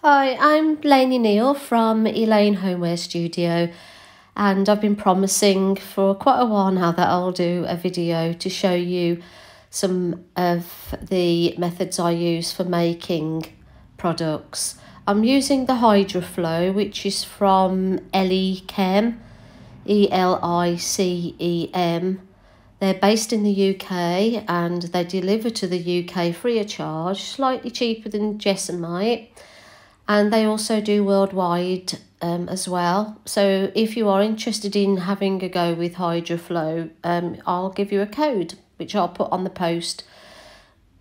Hi, I'm Lainey Neal from Elaine Homeware Studio, and I've been promising for quite a while now that I'll do a video to show you some of the methods I use for making products. I'm using the Hydroflow, which is from Elicem, Elicem. They're based in the UK and they deliver to the UK free of charge, slightly cheaper than Jesmonite. And they also do worldwide as well. So if you are interested in having a go with Hydroflow, I'll give you a code, which I'll put on the post.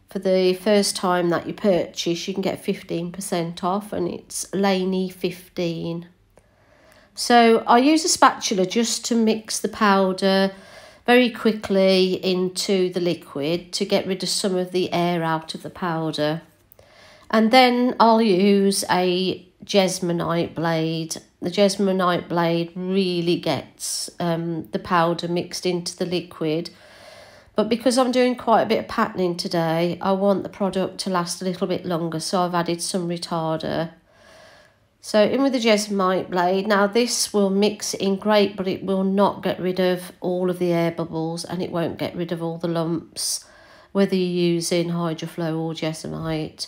For the first time that you purchase, you can get 15% off, and it's Lainey15. So I use a spatula just to mix the powder very quickly into the liquid to get rid of some of the air out of the powder. And then I'll use a Jesmonite blade. The Jesmonite blade really gets the powder mixed into the liquid. But because I'm doing quite a bit of patterning today, I want the product to last a little bit longer, so I've added some retarder. So in with the Jesmonite blade. Now this will mix in great, but it will not get rid of all of the air bubbles, and it won't get rid of all the lumps, whether you're using Hydroflow or Jesmonite.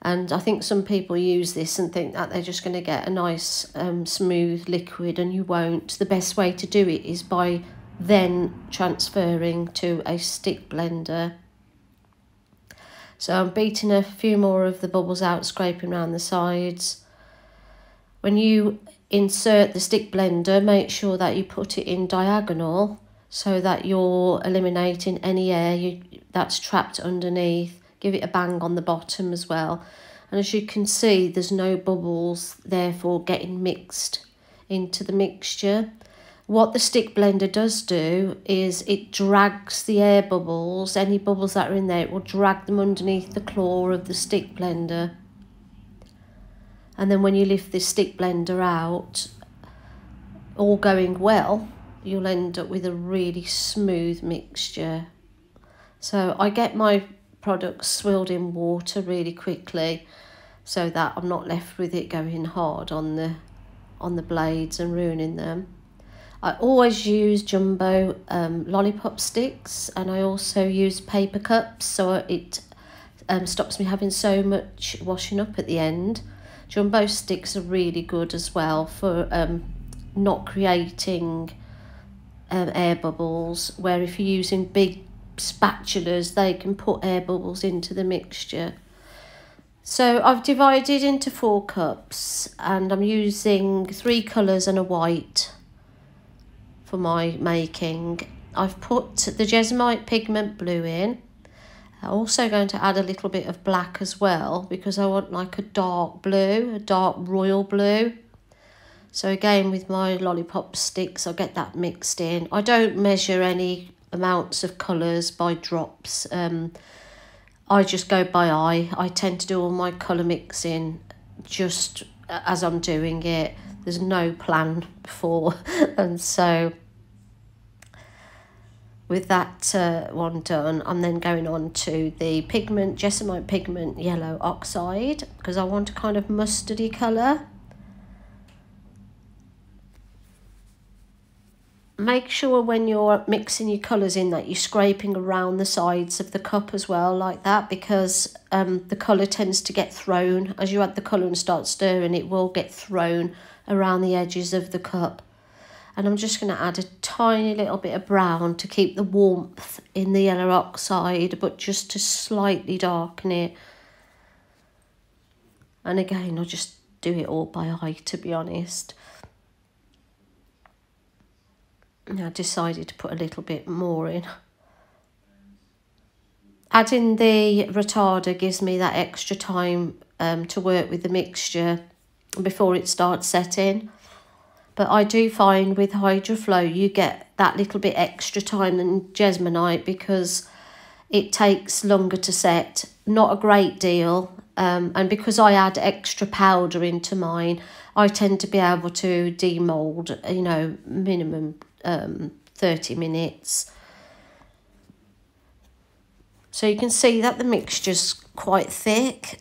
And I think some people use this and think that they're just going to get a nice smooth liquid, and you won't. The best way to do it is by then transferring to a stick blender. So I'm beating a few more of the bubbles out, scraping around the sides. When you insert the stick blender, make sure that you put it in diagonal so that you're eliminating any air that's trapped underneath. Give it a bang on the bottom as well. And as you can see, there's no bubbles, therefore getting mixed into the mixture. What the stick blender does do is it drags the air bubbles, any bubbles that are in there, it will drag them underneath the claw of the stick blender. And then when you lift the stick blender out, all going well, you'll end up with a really smooth mixture. So I get my products swilled in water really quickly so that I'm not left with it going hard on the blades and ruining them. I always use jumbo lollipop sticks, and I also use paper cups so it stops me having so much washing up at the end. Jumbo sticks are really good as well for not creating air bubbles, where if you're using big spatulas, they can put air bubbles into the mixture. So I've divided into 4 cups, and I'm using 3 colours and a white for my making. I've put the Jesmonite Pigment blue in. I'm also going to add a little bit of black as well, because I want like a dark blue, a dark royal blue. So again, with my lollipop sticks, I'll get that mixed in. I don't measure any amounts of colours by drops. I just go by eye. I tend to do all my colour mixing just as I'm doing it. There's no plan before. And so with that one done, I'm then going on to the pigment, Jesmonite Pigment Yellow Oxide, because I want a kind of mustardy colour. Make sure when you're mixing your colours in that you're scraping around the sides of the cup as well, like that, because the colour tends to get thrown. As you add the colour and start stirring, it will get thrown around the edges of the cup. And I'm just going to add a tiny little bit of brown to keep the warmth in the yellow oxide, but just to slightly darken it. And again, I'll just do it all by eye, to be honest. I decided to put a little bit more in. Adding the retarder gives me that extra time to work with the mixture before it starts setting. But I do find with Hydroflow you get that little bit extra time than Jesmonite, because it takes longer to set, not a great deal. And because I add extra powder into mine, I tend to be able to demould, you know, minimum 30 minutes. So you can see that the mixture's quite thick.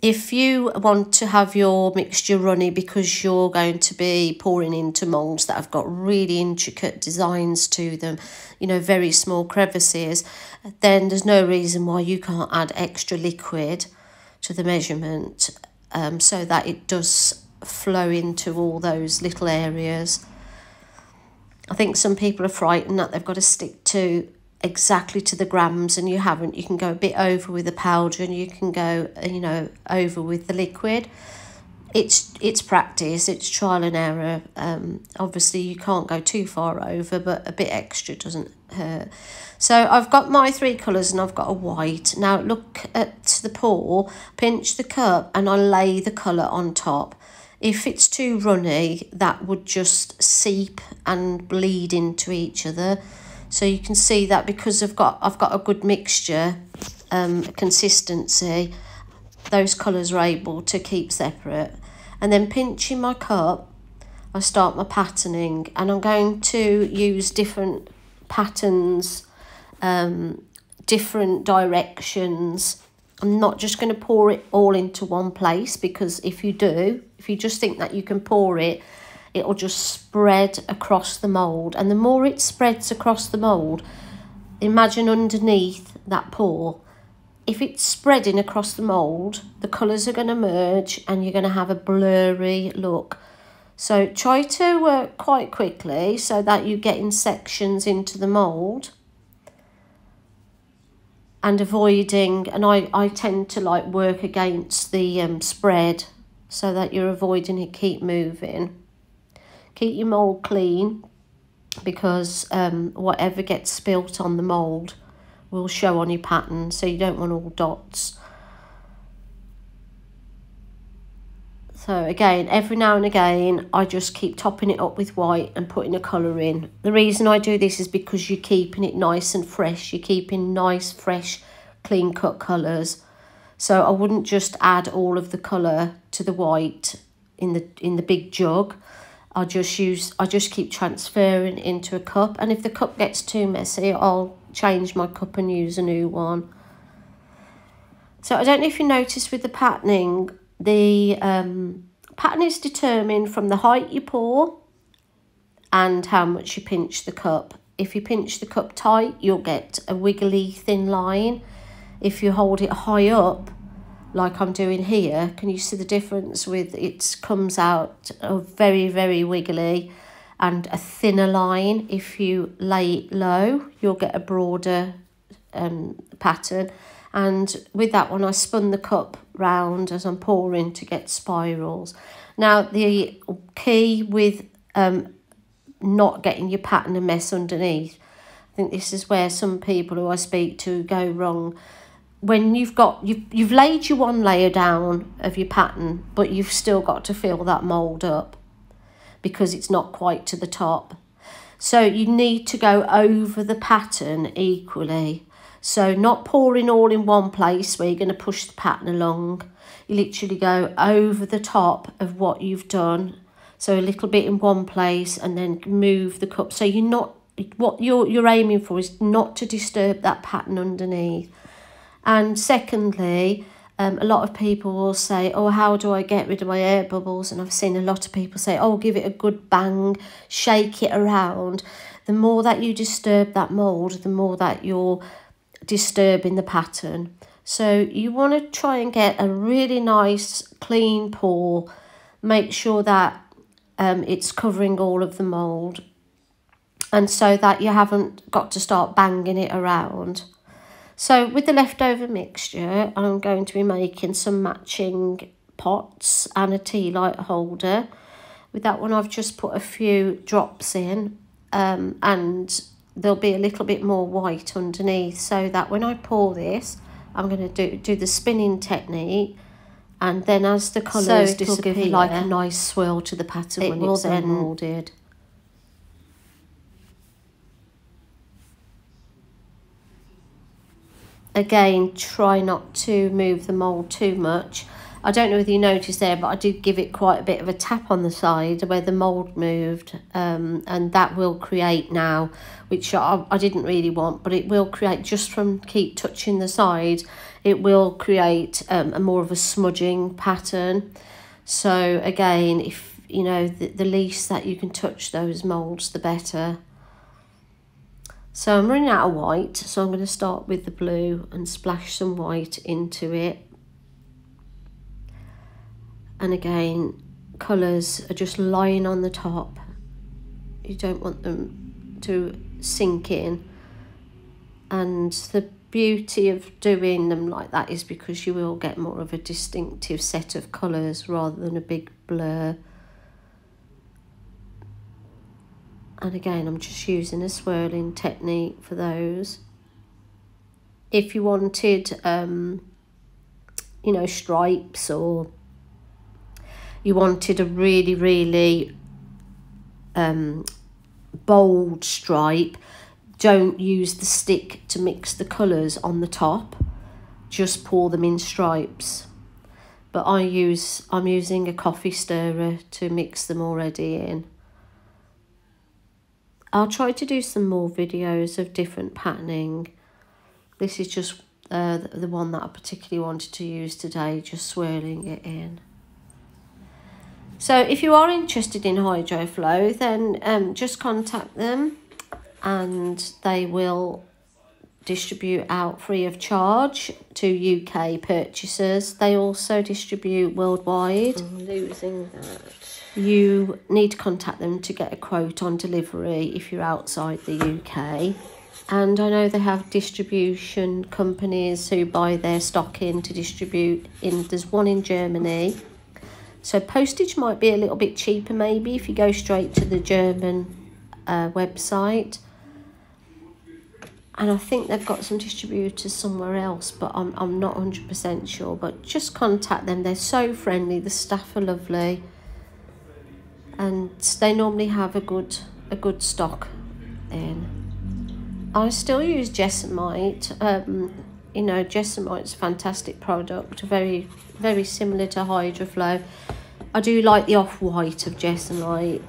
if you want to have your mixture runny because you're going to be pouring into moulds that have got really intricate designs to them, you know, very small crevices, then there's no reason why you can't add extra liquid to the measurement so that it does flow into all those little areas. I think some people are frightened that they've got to stick to exactly to the grams, and you haven't. You can go a bit over with the powder, and you can go, you know, over with the liquid. It's practice, it's trial and error. Obviously you can't go too far over, but a bit extra doesn't hurt. So I've got my 3 colours and I've got a white. Now look at the pour, pinch the cup, and I lay the colour on top. If it's too runny, that would just seep and bleed into each other. So you can see that because I've got a good mixture, consistency, those colours are able to keep separate. And then pinching my cup, I start my patterning, and I'm going to use different patterns, different directions. I'm not just going to pour it all into one place, because if you just think that you can pour it, it'll just spread across the mould. And the more it spreads across the mould, imagine underneath that pour, if it's spreading across the mould, the colours are going to merge and you're going to have a blurry look. So try to work quite quickly so that you get in sections into the mould, and avoiding, and I tend to like work against the spread so that you're avoiding it, keep moving. Keep your mould clean, because whatever gets spilt on the mould will show on your pattern, so you don't want all dots. So again, every now and again, I just keep topping it up with white and putting a colour in. The reason I do this is because you're keeping it nice and fresh. You're keeping nice, fresh, clean cut colours. So I wouldn't just add all of the colour to the white in the big jug. I just keep transferring into a cup, and if the cup gets too messy, I'll change my cup and use a new one. So I don't know if you noticed with the patterning, the pattern is determined from the height you pour and how much you pinch the cup. If you pinch the cup tight, you'll get a wiggly thin line. If you hold it high up, like I'm doing here, can you see the difference with it comes out very, very wiggly and a thinner line. If you lay it low, you'll get a broader pattern. And with that one, I spun the cup round as I'm pouring to get spirals. Now the key with not getting your pattern a mess underneath, I think this is where some people who I speak to go wrong. When you've laid your one layer down of your pattern, but you've still got to fill that mould up because it's not quite to the top. So you need to go over the pattern equally. So not pouring all in one place where you're going to push the pattern along. You literally go over the top of what you've done. So a little bit in one place and then move the cup. So you're not, what you're aiming for is not to disturb that pattern underneath. And secondly, a lot of people will say, oh, how do I get rid of my air bubbles? And I've seen a lot of people say, oh, give it a good bang, shake it around. The more that you disturb that mould, the more that you're disturbing the pattern. So you want to try and get a really nice, clean pour. Make sure that it's covering all of the mould, and so that you haven't got to start banging it around. So with the leftover mixture, I'm going to be making some matching pots and a tea light holder. With that one, I've just put a few drops in, and there'll be a little bit more white underneath, so that when I pour this, I'm going to do the spinning technique, and then as the colours disappear, give like a nice swirl to the pattern when it's then moulded. Again, try not to move the mould too much. I don't know whether you noticed there, but I did give it quite a bit of a tap on the side where the mould moved, and that will create now, which I didn't really want, but it will create just from keep touching the side. it will create a more of a smudging pattern. So again, if you know, the least that you can touch those molds, the better. So I'm running out of white, so I'm going to start with the blue and splash some white into it. And again, colours are just lying on the top. You don't want them to sink in. And the beauty of doing them like that is because you will get more of a distinctive set of colours rather than a big blur. And again, I'm just using a swirling technique for those. If you wanted, you know, stripes, or you wanted a really, really bold stripe, don't use the stick to mix the colours on the top. Just pour them in stripes. But I'm using a coffee stirrer to mix them already in. I'll try to do some more videos of different patterning. This is just the one that I particularly wanted to use today, just swirling it in. So if you are interested in Hydroflow, then just contact them and they will distribute out free of charge to UK purchasers. They also distribute worldwide. I'm losing that. You need to contact them to get a quote on delivery if you're outside the UK. And I know they have distribution companies who buy their stock in to distribute in. There's one in Germany. So postage might be a little bit cheaper maybe if you go straight to the German website. And I think they've got some distributors somewhere else, but I'm not 100% sure. But just contact them. They're so friendly. The staff are lovely. And they normally have a good stock in. I still use Jesmonite. You know, Jesmonite's a fantastic product, very, very similar to Hydroflow. I do like the off-white of Jesmonite.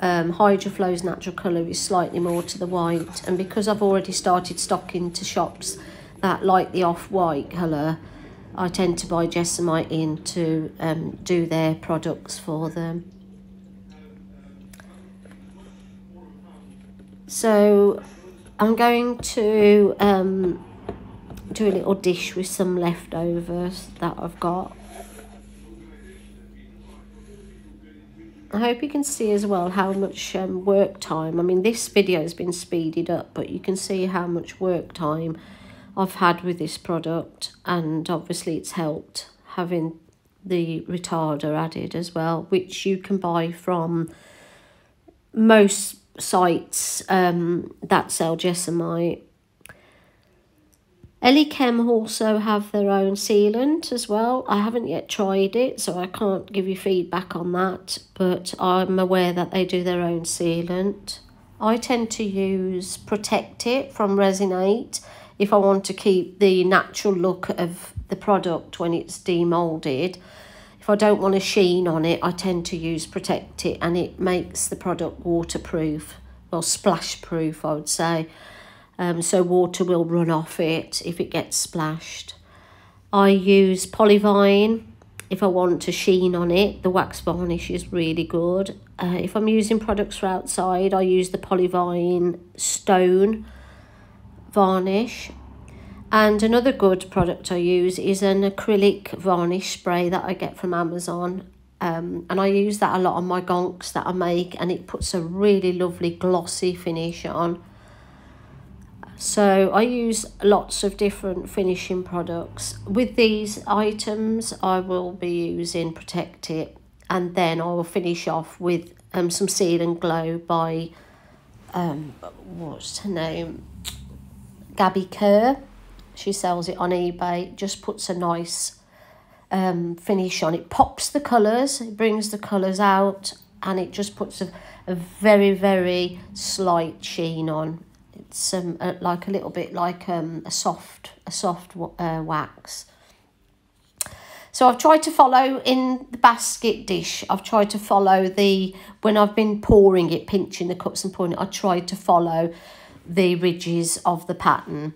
Hydroflow's natural colour is slightly more to the white, and because I've already started stocking to shops that like the off-white colour, I tend to buy Jesmonite in to do their products for them. So I'm going to do a little dish with some leftovers that I've got. I hope you can see as well how much work time, I mean this video has been speeded up, but you can see how much work time I've had with this product, and obviously it's helped having the retarder added as well, which you can buy from most sites that sell Jesmonite. Chem also have their own sealant as well. I haven't yet tried it, so I can't give you feedback on that, but I'm aware that they do their own sealant. I tend to use Protect It from Resinate if I want to keep the natural look of the product when it's demolded. If I don't want a sheen on it, I tend to use Protect It, and it makes the product waterproof, well, splash proof I would say. So water will run off it if it gets splashed. I use Polyvine if I want a sheen on it. The wax varnish is really good. If I'm using products for outside, I use the Polyvine Stone varnish. And another good product I use is an acrylic varnish spray that I get from Amazon. And I use that a lot on my gonks that I make, and it puts a really lovely glossy finish on. So I use lots of different finishing products. With these items, I will be using Protect It, and then I will finish off with some Seal and Glow by, what's her name? Gabby Kerr. She sells it on eBay. It just puts a nice finish on. It pops the colours, it brings the colours out, and it just puts a very, very slight sheen on. It's like a little bit like a soft wax. So I've tried to follow in the basket dish. I've tried to follow when I've been pouring it, pinching the cups and pouring it, I tried to follow the ridges of the pattern.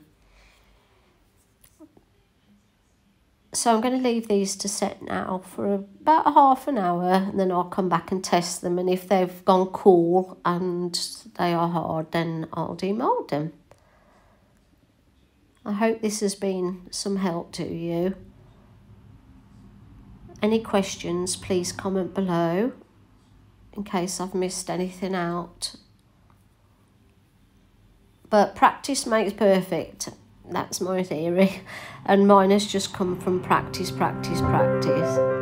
So I'm going to leave these to set now for about half an hour, and then I'll come back and test them, and if they've gone cool and they are hard, then I'll demould them. I hope this has been some help to you. Any questions, please comment below in case I've missed anything out. But practice makes perfect. That's my theory. And mine has just come from practice, practice, practice.